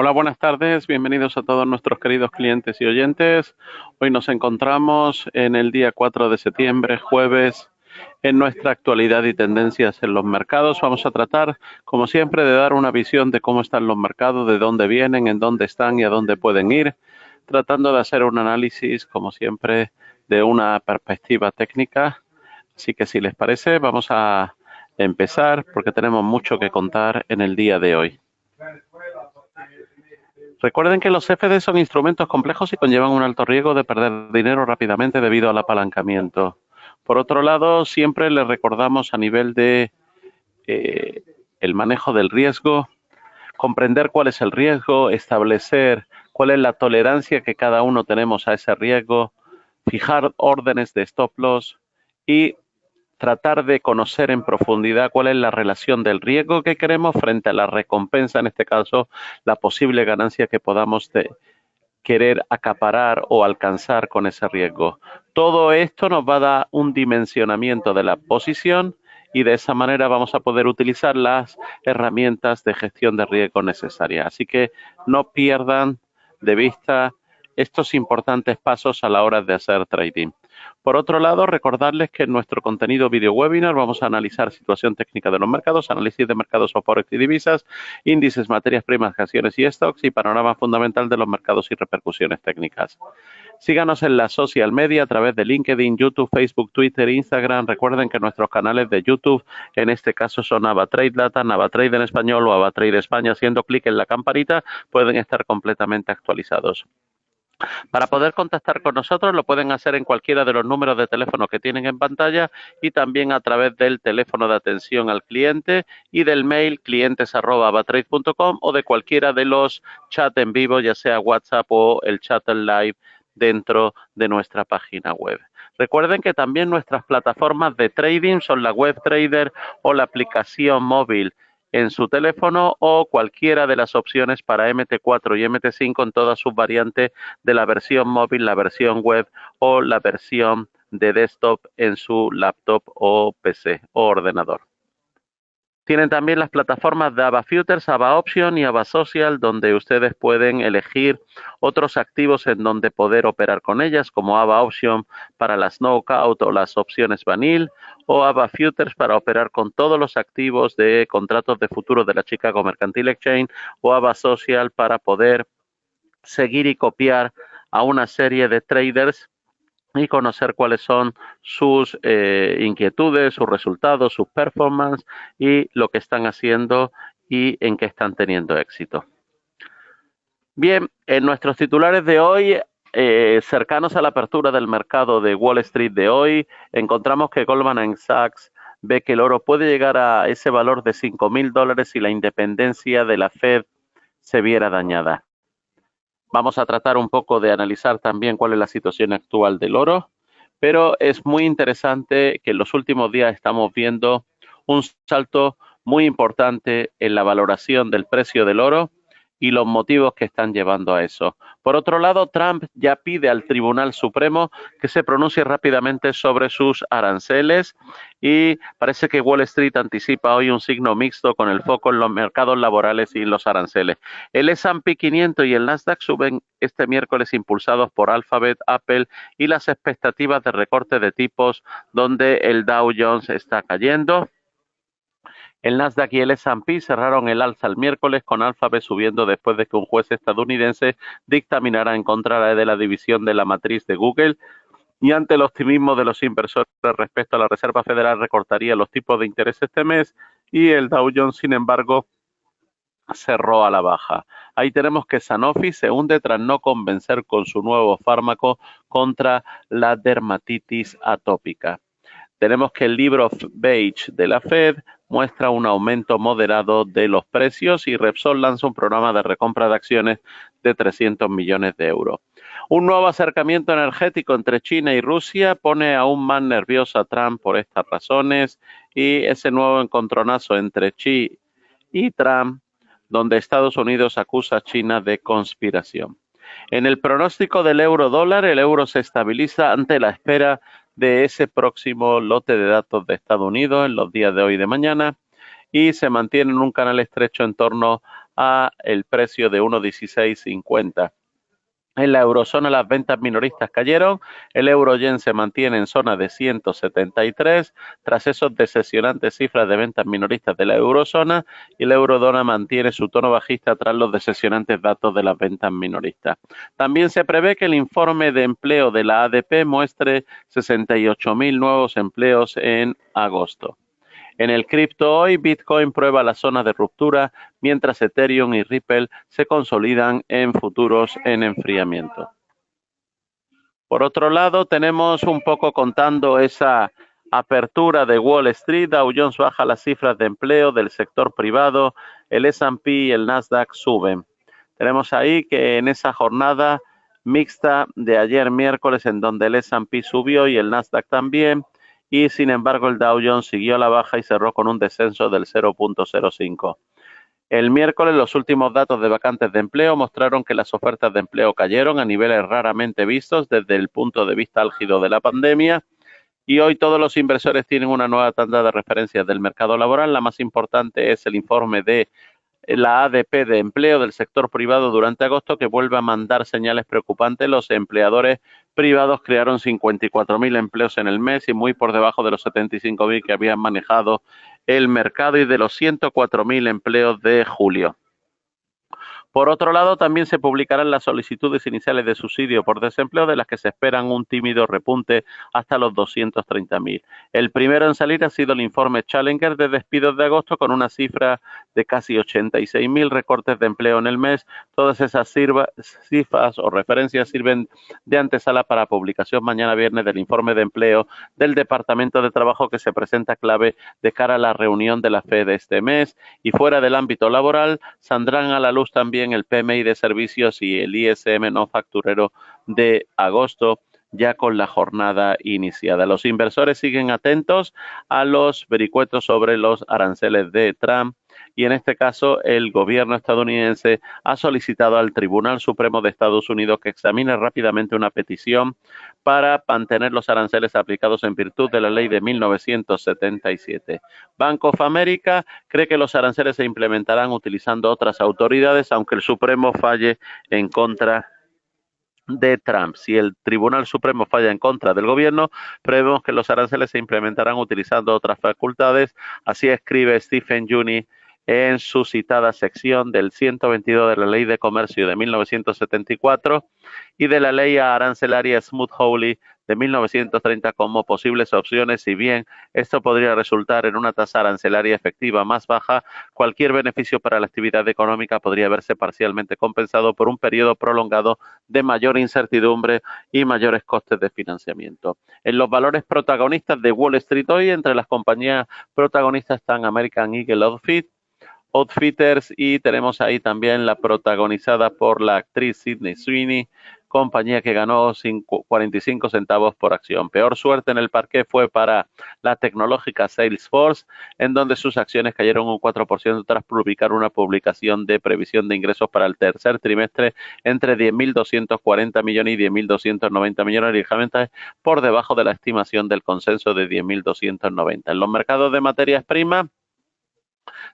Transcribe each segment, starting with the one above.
Hola, buenas tardes. Bienvenidos a todos nuestros queridos clientes y oyentes. Hoy nos encontramos en el día 4 de septiembre, jueves, en nuestra actualidad y tendencias en los mercados. Vamos a tratar, como siempre, de dar una visión de cómo están los mercados, de dónde vienen, en dónde están y a dónde pueden ir, tratando de hacer un análisis, como siempre, de una perspectiva técnica. Así que si les parece, vamos a empezar porque tenemos mucho que contar en el día de hoy. Recuerden que los CFD son instrumentos complejos y conllevan un alto riesgo de perder dinero rápidamente debido al apalancamiento. Por otro lado, siempre les recordamos a nivel de el manejo del riesgo, comprender cuál es el riesgo, establecer cuál es la tolerancia que cada uno tenemos a ese riesgo, fijar órdenes de stop loss y tratar de conocer en profundidad cuál es la relación del riesgo que queremos frente a la recompensa, en este caso, la posible ganancia que podamos querer acaparar o alcanzar con ese riesgo. Todo esto nos va a dar un dimensionamiento de la posición y de esa manera vamos a poder utilizar las herramientas de gestión de riesgo necesarias. Así que no pierdan de vista estos importantes pasos a la hora de hacer trading. Por otro lado, recordarles que en nuestro contenido video webinar vamos a analizar situación técnica de los mercados, análisis de mercados o forex y divisas, índices, materias primas, acciones y stocks y panorama fundamental de los mercados y repercusiones técnicas. Síganos en la social media a través de LinkedIn, YouTube, Facebook, Twitter, Instagram. Recuerden que nuestros canales de YouTube, en este caso son AvaTrade Latam, AvaTrade en español o AvaTrade España. Haciendo clic en la campanita pueden estar completamente actualizados. Para poder contactar con nosotros lo pueden hacer en cualquiera de los números de teléfono que tienen en pantalla y también a través del teléfono de atención al cliente y del mail clientes@avatrade.com o de cualquiera de los chats en vivo, ya sea WhatsApp o el chat en live dentro de nuestra página web. Recuerden que también nuestras plataformas de trading son la WebTrader o la aplicación móvil en su teléfono o cualquiera de las opciones para MT4 y MT5 en todas sus variantes de la versión móvil, la versión web o la versión de desktop en su laptop o PC o ordenador. Tienen también las plataformas de Ava Futures, Ava Option y Ava Social, donde ustedes pueden elegir otros activos en donde poder operar con ellas, como Ava Option para las knockout o las opciones vanilla, o Ava Futures para operar con todos los activos de contratos de futuro de la Chicago Mercantile Exchange, o Ava Social para poder seguir y copiar a una serie de traders y conocer cuáles son sus inquietudes, sus resultados, sus performance y lo que están haciendo y en qué están teniendo éxito. Bien, en nuestros titulares de hoy, cercanos a la apertura del mercado de Wall Street de hoy, encontramos que Goldman Sachs ve que el oro puede llegar a ese valor de $5,000 si la independencia de la Fed se viera dañada. Vamos a tratar un poco de analizar también cuál es la situación actual del oro, pero es muy interesante que en los últimos días estamos viendo un salto muy importante en la valoración del precio del oro y los motivos que están llevando a eso. Por otro lado, Trump ya pide al Tribunal Supremo que se pronuncie rápidamente sobre sus aranceles y parece que Wall Street anticipa hoy un signo mixto con el foco en los mercados laborales y los aranceles. El S&P 500 y el Nasdaq suben este miércoles impulsados por Alphabet, Apple y las expectativas de recorte de tipos, donde el Dow Jones está cayendo. El Nasdaq y el S&P cerraron el alza el miércoles con Alphabet subiendo después de que un juez estadounidense dictaminara en contra de la división de la matriz de Google y ante el optimismo de los inversores respecto a la Reserva Federal recortaría los tipos de interés este mes y el Dow Jones, sin embargo, cerró a la baja. Ahí tenemos que Sanofi se hunde tras no convencer con su nuevo fármaco contra la dermatitis atópica. Tenemos que el libro beige de la Fed muestra un aumento moderado de los precios y Repsol lanza un programa de recompra de acciones de 300 millones de euros. Un nuevo acercamiento energético entre China y Rusia pone aún más nervioso a Trump por estas razones y ese nuevo encontronazo entre Xi y Trump, donde Estados Unidos acusa a China de conspiración. En el pronóstico del euro-dólar, el euro se estabiliza ante la espera de ese próximo lote de datos de Estados Unidos en los días de hoy y de mañana y se mantiene en un canal estrecho en torno a el precio de 1,1650. En la eurozona las ventas minoristas cayeron, el euro-yen se mantiene en zona de 173 tras esos decepcionantes cifras de ventas minoristas de la eurozona, y el eurodólar mantiene su tono bajista tras los decepcionantes datos de las ventas minoristas. También se prevé que el informe de empleo de la ADP muestre 68.000 nuevos empleos en agosto. En el cripto hoy, Bitcoin prueba la zona de ruptura, mientras Ethereum y Ripple se consolidan en futuros en enfriamiento. Por otro lado, tenemos un poco contando esa apertura de Wall Street. Dow Jones baja las cifras de empleo del sector privado, el S&P y el Nasdaq suben. Tenemos ahí que en esa jornada mixta de ayer miércoles, en donde el S&P subió y el Nasdaq también, y sin embargo el Dow Jones siguió a la baja y cerró con un descenso del 0.05. El miércoles los últimos datos de vacantes de empleo mostraron que las ofertas de empleo cayeron a niveles raramente vistos desde el punto de vista álgido de la pandemia, y hoy todos los inversores tienen una nueva tanda de referencias del mercado laboral. La más importante es el informe de la ADP de empleo del sector privado durante agosto, que vuelve a mandar señales preocupantes. Los empleadores privados crearon 54.000 empleos en el mes, y muy por debajo de los 75.000 que habían manejado el mercado y de los 104.000 empleos de julio. Por otro lado, también se publicarán las solicitudes iniciales de subsidio por desempleo, de las que se esperan un tímido repunte hasta los 230.000. El primero en salir ha sido el informe Challenger de despidos de agosto, con una cifra de casi 86.000 recortes de empleo en el mes. Todas esas cifras o referencias sirven de antesala para publicación mañana viernes del informe de empleo del Departamento de Trabajo, que se presenta clave de cara a la reunión de la FED de este mes. Y fuera del ámbito laboral, saldrán a la luz también el PMI de servicios y el ISM no facturero de agosto, ya con la jornada iniciada. Los inversores siguen atentos a los vericuetos sobre los aranceles de Trump, y en este caso el gobierno estadounidense ha solicitado al Tribunal Supremo de Estados Unidos que examine rápidamente una petición para mantener los aranceles aplicados en virtud de la ley de 1977. Bank of America cree que los aranceles se implementarán utilizando otras autoridades, aunque el Supremo falle en contra de Trump. Si el Tribunal Supremo falla en contra del gobierno, prevemos que los aranceles se implementarán utilizando otras facultades. Así escribe Stephen Juni en su citada sección del 122 de la Ley de Comercio de 1974 y de la Ley Arancelaria Smoot-Hawley de 1930 como posibles opciones. Si bien esto podría resultar en una tasa arancelaria efectiva más baja, cualquier beneficio para la actividad económica podría verse parcialmente compensado por un periodo prolongado de mayor incertidumbre y mayores costes de financiamiento. En los valores protagonistas de Wall Street hoy, entre las compañías protagonistas están American Eagle Outfitters, y tenemos ahí también la protagonizada por la actriz Sydney Sweeney, compañía que ganó 45 centavos por acción. Peor suerte en el parqué fue para la tecnológica Salesforce, en donde sus acciones cayeron un 4% tras publicar una publicación de previsión de ingresos para el tercer trimestre entre 10.240 millones y 10.290 millones, ligeramente por debajo de la estimación del consenso de 10.290. En los mercados de materias primas,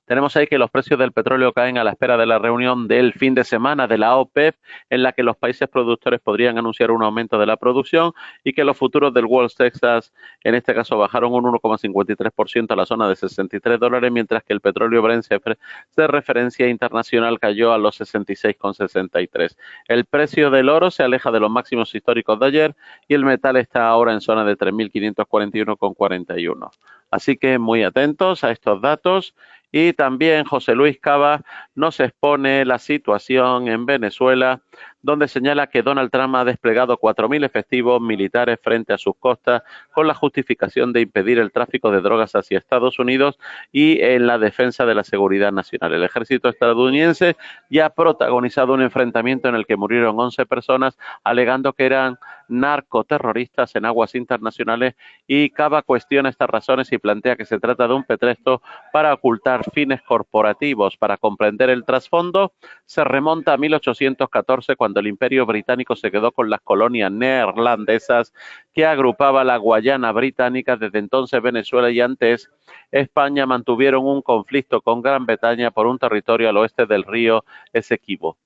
tenemos ahí que los precios del petróleo caen a la espera de la reunión del fin de semana de la OPEP, en la que los países productores podrían anunciar un aumento de la producción, y que los futuros del West Texas, en este caso, bajaron un 1,53% a la zona de $63, mientras que el petróleo Brent de referencia internacional cayó a los 66,63. El precio del oro se aleja de los máximos históricos de ayer, y el metal está ahora en zona de 3.541,41. Así que muy atentos a estos datos. Y también José Luis Cava nos expone la situación en Venezuela, donde señala que Donald Trump ha desplegado 4.000 efectivos militares frente a sus costas con la justificación de impedir el tráfico de drogas hacia Estados Unidos y en la defensa de la seguridad nacional. El ejército estadounidense ya ha protagonizado un enfrentamiento en el que murieron 11 personas, alegando que eran narcoterroristas en aguas internacionales, y Cava cuestiona estas razones y plantea que se trata de un pretexto para ocultar por fines corporativos. Para comprender el trasfondo, se remonta a 1814, cuando el Imperio Británico se quedó con las colonias neerlandesas que agrupaba la Guayana Británica. Desde entonces, Venezuela y antes España mantuvieron un conflicto con Gran Bretaña por un territorio al oeste del río Esequibo.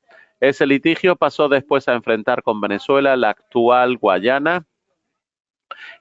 Ese litigio pasó después a enfrentar con Venezuela la actual Guayana,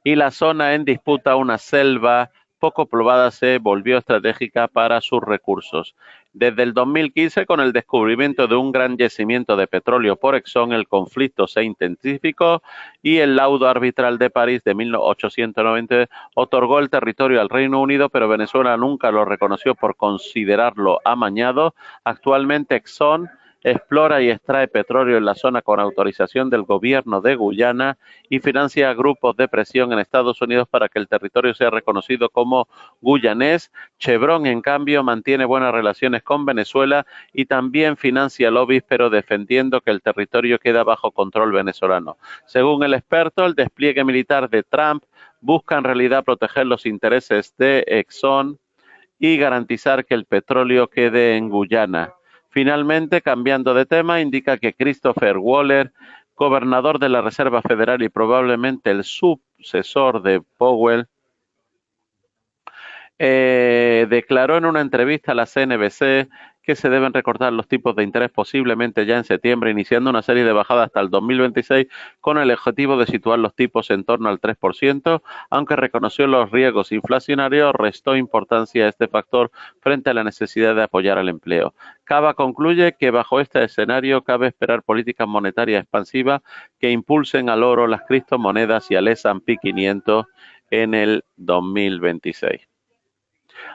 y la zona en disputa, una selva poco poblada, se volvió estratégica para sus recursos. Desde el 2015, con el descubrimiento de un gran yacimiento de petróleo por Exxon, el conflicto se intensificó y el laudo arbitral de París de 1890 otorgó el territorio al Reino Unido, pero Venezuela nunca lo reconoció por considerarlo amañado. Actualmente Exxon explora y extrae petróleo en la zona con autorización del gobierno de Guyana y financia grupos de presión en Estados Unidos para que el territorio sea reconocido como guyanés. Chevron, en cambio, mantiene buenas relaciones con Venezuela y también financia lobbies, pero defendiendo que el territorio queda bajo control venezolano. Según el experto, el despliegue militar de Trump busca en realidad proteger los intereses de Exxon y garantizar que el petróleo quede en Guyana. Finalmente, cambiando de tema, indica que Christopher Waller, gobernador de la Reserva Federal y probablemente el sucesor de Powell, declaró en una entrevista a la CNBC que se deben recortar los tipos de interés posiblemente ya en septiembre, iniciando una serie de bajadas hasta el 2026 con el objetivo de situar los tipos en torno al 3%, aunque reconoció los riesgos inflacionarios, restó importancia a este factor frente a la necesidad de apoyar al empleo. Cava concluye que bajo este escenario cabe esperar políticas monetarias expansivas que impulsen al oro, las criptomonedas y al S&P 500 en el 2026.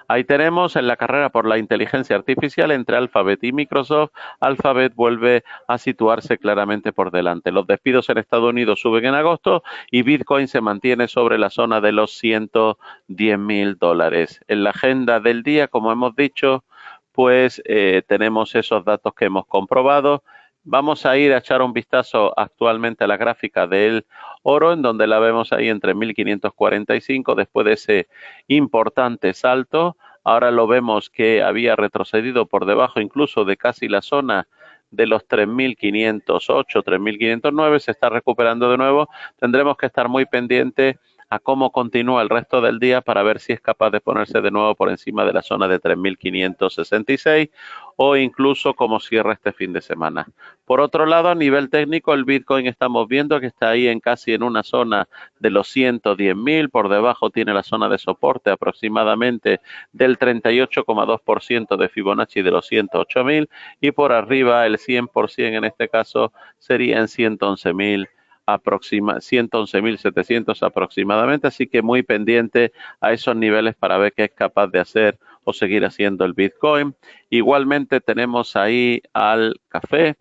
Ahí tenemos en la carrera por la inteligencia artificial entre Alphabet y Microsoft. Alphabet vuelve a situarse claramente por delante. Los despidos en Estados Unidos suben en agosto y Bitcoin se mantiene sobre la zona de los $110,000. En la agenda del día, como hemos dicho, pues tenemos esos datos que hemos comprobado. Vamos a ir a echar un vistazo actualmente a la gráfica del oro, en donde la vemos ahí entre 1545, después de ese importante salto. Ahora lo vemos que había retrocedido por debajo incluso de casi la zona de los 3.508, 3.509, se está recuperando de nuevo. Tendremos que estar muy pendientes a cómo continúa el resto del día para ver si es capaz de ponerse de nuevo por encima de la zona de 3.566 o incluso cómo cierra este fin de semana. Por otro lado, a nivel técnico, el Bitcoin estamos viendo que está ahí casi en una zona de los 110,000, por debajo tiene la zona de soporte aproximadamente del 38,2% de Fibonacci de los 108,000 y por arriba el 100% en este caso sería en 111,700 aproximadamente, así que muy pendiente a esos niveles para ver qué es capaz de hacer o seguir haciendo el Bitcoin. Igualmente tenemos ahí al café,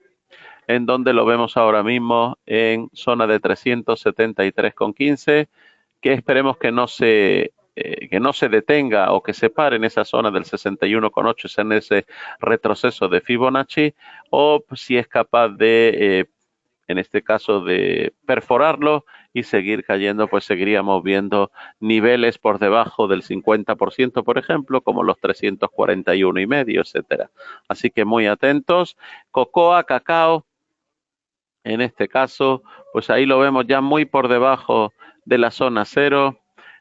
en donde lo vemos ahora mismo en zona de 373,15, que esperemos que no se detenga o que se pare en esa zona del 61,8, en ese retroceso de Fibonacci, o si es capaz de en este caso de perforarlo y seguir cayendo, pues seguiríamos viendo niveles por debajo del 50%, por ejemplo, como los 341,5, etcétera. Así que muy atentos. Cocoa, cacao, en este caso, pues ahí lo vemos ya muy por debajo de la zona cero,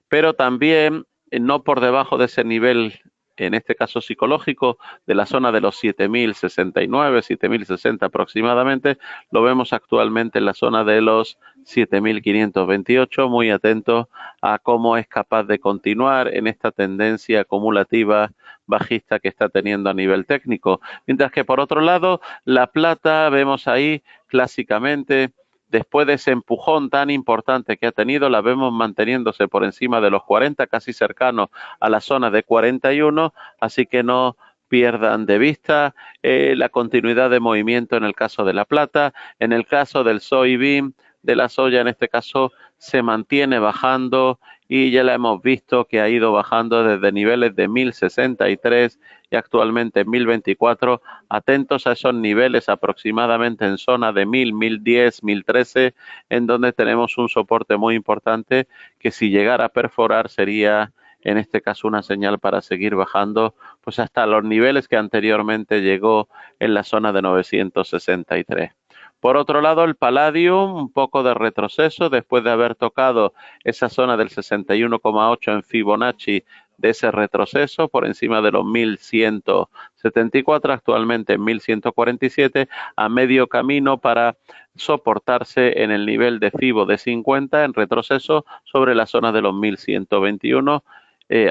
pero también no por debajo de ese nivel, en este caso psicológico, de la zona de los 7.069, 7.060 aproximadamente. Lo vemos actualmente en la zona de los 7.528, muy atentos a cómo es capaz de continuar en esta tendencia acumulativa bajista que está teniendo a nivel técnico. Mientras que por otro lado, la plata, vemos ahí clásicamente, después de ese empujón tan importante que ha tenido, la vemos manteniéndose por encima de los 40, casi cercano a la zona de 41, así que no pierdan de vista la continuidad de movimiento en el caso de la plata. En el caso del soybean, de la soya, en este caso se mantiene bajando y ya la hemos visto que ha ido bajando desde niveles de 1.063 y actualmente 1.024. Atentos a esos niveles aproximadamente en zona de 1.000, 1.010, 1.013, en donde tenemos un soporte muy importante que si llegara a perforar sería en este caso una señal para seguir bajando, pues hasta los niveles que anteriormente llegó en la zona de 963. Por otro lado, el Palladium, un poco de retroceso después de haber tocado esa zona del 61,8 en Fibonacci de ese retroceso por encima de los 1174, actualmente en 1147, a medio camino para soportarse en el nivel de Fibo de 50 en retroceso sobre la zona de los 1121.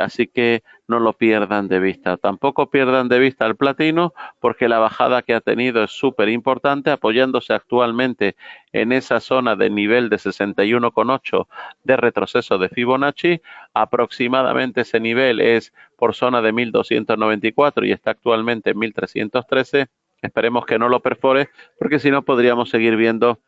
Así que no lo pierdan de vista. Tampoco pierdan de vista el platino porque la bajada que ha tenido es súper importante, apoyándose actualmente en esa zona de nivel de 61,8 de retroceso de Fibonacci. Aproximadamente ese nivel es por zona de 1294 y está actualmente en 1313. Esperemos que no lo perfore porque si no podríamos seguir viendo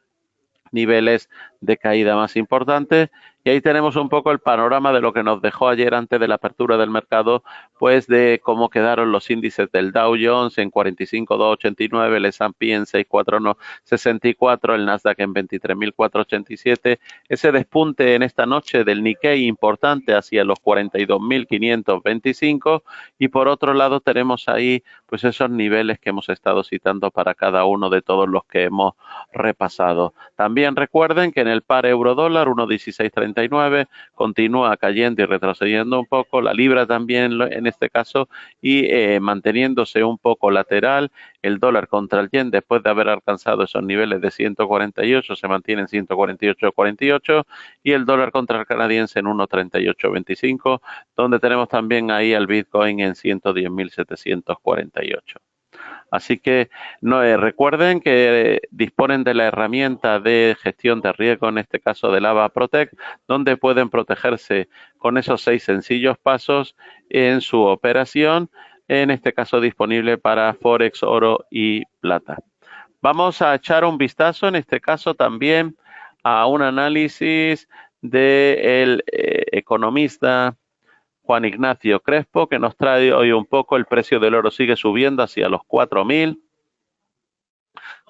niveles de caída más importantes. Y ahí tenemos un poco el panorama de lo que nos dejó ayer antes de la apertura del mercado, pues de cómo quedaron los índices del Dow Jones en 45.289, el S&P en 6.464, el Nasdaq en 23.487. Ese despunte en esta noche del Nikkei importante hacia los 42.525 y por otro lado tenemos ahí pues esos niveles que hemos estado citando para cada uno de todos los que hemos repasado. También recuerden que en el par euro-dólar 1.1639 continúa cayendo y retrocediendo un poco, la libra también en este caso y manteniéndose un poco lateral, el dólar contra el yen después de haber alcanzado esos niveles de 148 se mantiene en 148,48 y el dólar contra el canadiense en 1.3825, donde tenemos también ahí al Bitcoin en 110.748. Así que no, recuerden que disponen de la herramienta de gestión de riesgo, en este caso de Lava Protect, donde pueden protegerse con esos 6 sencillos pasos en su operación, en este caso disponible para Forex, oro y plata. Vamos a echar un vistazo, en este caso también, a un análisis del economista Juan Ignacio Crespo, que nos trae hoy un poco el precio del oro sigue subiendo hacia los 4.000,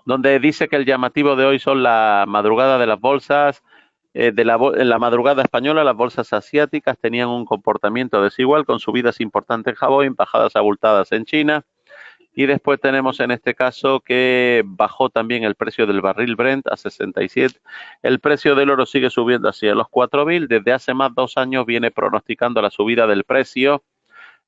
donde dice que el llamativo de hoy son la madrugada de las bolsas, en la madrugada española las bolsas asiáticas tenían un comportamiento desigual con subidas importantes en Japón, bajadas abultadas en China. Y después tenemos en este caso que bajó también el precio del barril Brent a 67. El precio del oro sigue subiendo hacia los 4.000. Desde hace más de 2 años viene pronosticando la subida del precio,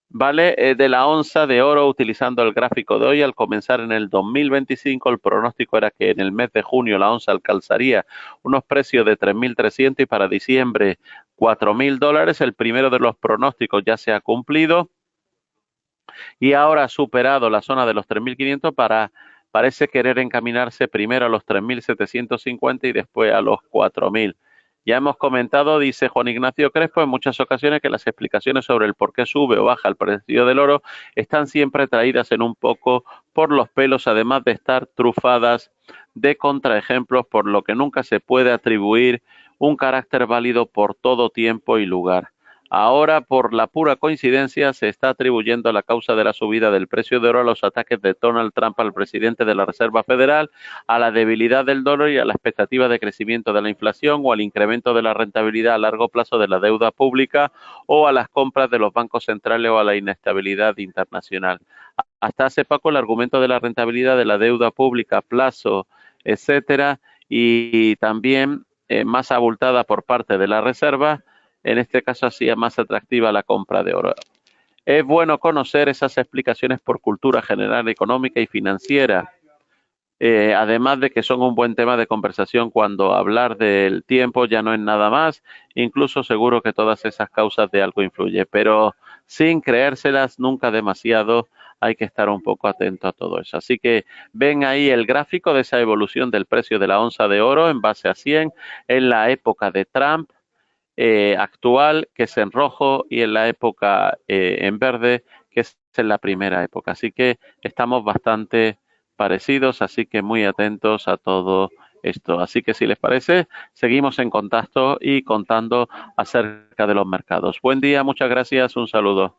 ¿vale? De la onza de oro utilizando el gráfico de hoy. Al comenzar en el 2025 el pronóstico era que en el mes de junio la onza alcanzaría unos precios de 3.300 y para diciembre $4.000. El primero de los pronósticos ya se ha cumplido y ahora ha superado la zona de los 3.500 parece querer encaminarse primero a los 3.750 y después a los 4.000. Ya hemos comentado, dice Juan Ignacio Crespo, en muchas ocasiones que las explicaciones sobre el por qué sube o baja el precio del oro están siempre traídas en un poco por los pelos, además de estar trufadas de contraejemplos, por lo que nunca se puede atribuir un carácter válido por todo tiempo y lugar. Ahora, por la pura coincidencia, se está atribuyendo la causa de la subida del precio de oro a los ataques de Donald Trump al presidente de la Reserva Federal, a la debilidad del dólar y a la expectativa de crecimiento de la inflación o al incremento de la rentabilidad a largo plazo de la deuda pública o a las compras de los bancos centrales o a la inestabilidad internacional. Hasta hace poco el argumento de la rentabilidad de la deuda pública, plazo, etcétera, y también más abultada por parte de la Reserva, en este caso hacía más atractiva la compra de oro. Es bueno conocer esas explicaciones por cultura general económica y financiera, además de que son un buen tema de conversación cuando hablar del tiempo ya no es nada más, incluso seguro que todas esas causas de algo influyen, pero sin creérselas nunca demasiado, hay que estar un poco atento a todo eso. Así que ven ahí el gráfico de esa evolución del precio de la onza de oro en base a 100 en la época de Trump, actual, que es en rojo, y en la época en verde, que es en la primera época. Así que estamos bastante parecidos, así que muy atentos a todo esto. Así que si les parece, seguimos en contacto y contando acerca de los mercados. Buen día, muchas gracias, un saludo.